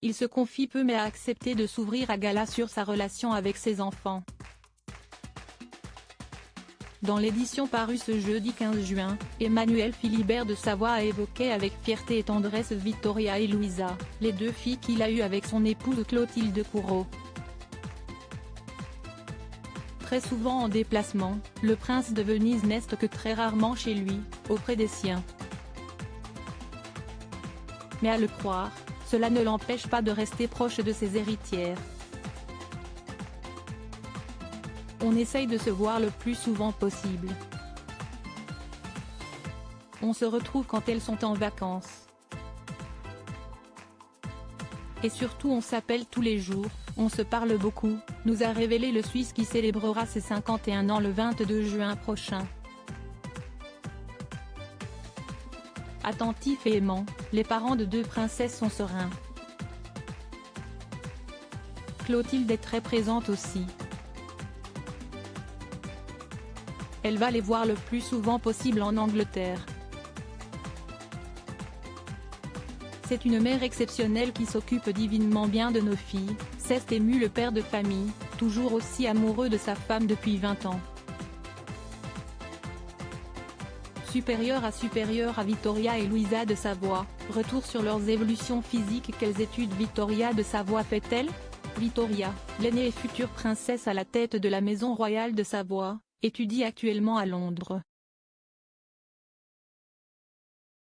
il se confie peu mais a accepté de s'ouvrir à Gala sur sa relation avec ses enfants. Dans l'édition parue ce jeudi 15 juin, Emmanuel Philibert de Savoie a évoqué avec fierté et tendresse Vittoria et Luisa, les deux filles qu'il a eues avec son épouse Clotilde Courreau. Très souvent en déplacement, le prince de Venise n'est que très rarement chez lui, auprès des siens. Mais à le croire, cela ne l'empêche pas de rester proche de ses héritières. On essaye de se voir le plus souvent possible. On se retrouve quand elles sont en vacances. Et surtout on s'appelle tous les jours, on se parle beaucoup, nous a révélé le Suisse qui célébrera ses 51 ans le 22 juin prochain. Attentifs et aimants, les parents de deux princesses sont sereins. Clotilde est très présente aussi. Elle va les voir le plus souvent possible en Angleterre. C'est une mère exceptionnelle qui s'occupe divinement bien de nos filles, s'est ému le père de famille, toujours aussi amoureux de sa femme depuis 20 ans. Supérieure à Vittoria et Luisa de Savoie, retour sur leurs évolutions physiques. Quelles études Vittoria de Savoie fait-elle? Vittoria, l'aînée et future princesse à la tête de la maison royale de Savoie, étudie actuellement à Londres.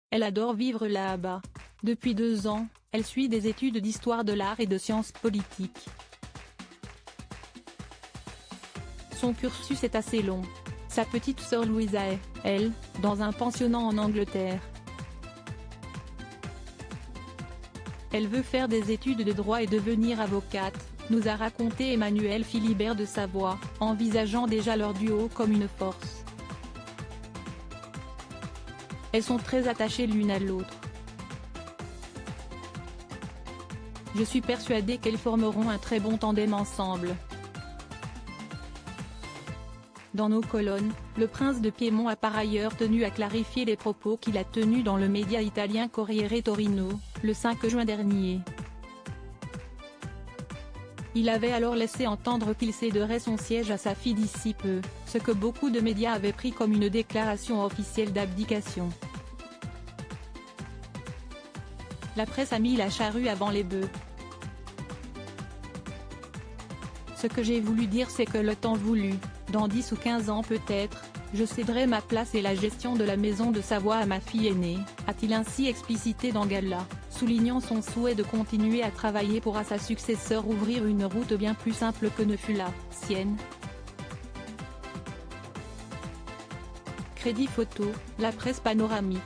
Elle adore vivre là-bas. Depuis 2 ans, elle suit des études d'histoire de l'art et de sciences politiques. Son cursus est assez long. Sa petite sœur Louisa est, elle, dans un pensionnat en Angleterre. Elle veut faire des études de droit et devenir avocate, nous a raconté Emmanuel Philibert de Savoie, envisageant déjà leur duo comme une force. Elles sont très attachées l'une à l'autre. Je suis persuadée qu'elles formeront un très bon tandem ensemble. Dans nos colonnes, le prince de Piémont a par ailleurs tenu à clarifier les propos qu'il a tenus dans le média italien Corriere Torino, le 5 juin dernier. Il avait alors laissé entendre qu'il céderait son siège à sa fille d'ici peu, ce que beaucoup de médias avaient pris comme une déclaration officielle d'abdication. La presse a mis la charrue avant les bœufs. Ce que j'ai voulu dire c'est que le temps voulu, dans 10 ou 15 ans peut-être, je céderai ma place et la gestion de la maison de Savoie à ma fille aînée, a-t-il ainsi explicité dans Gala, soulignant son souhait de continuer à travailler pour à sa successeur ouvrir une route bien plus simple que ne fut la sienne. Crédit photo, la presse panoramique.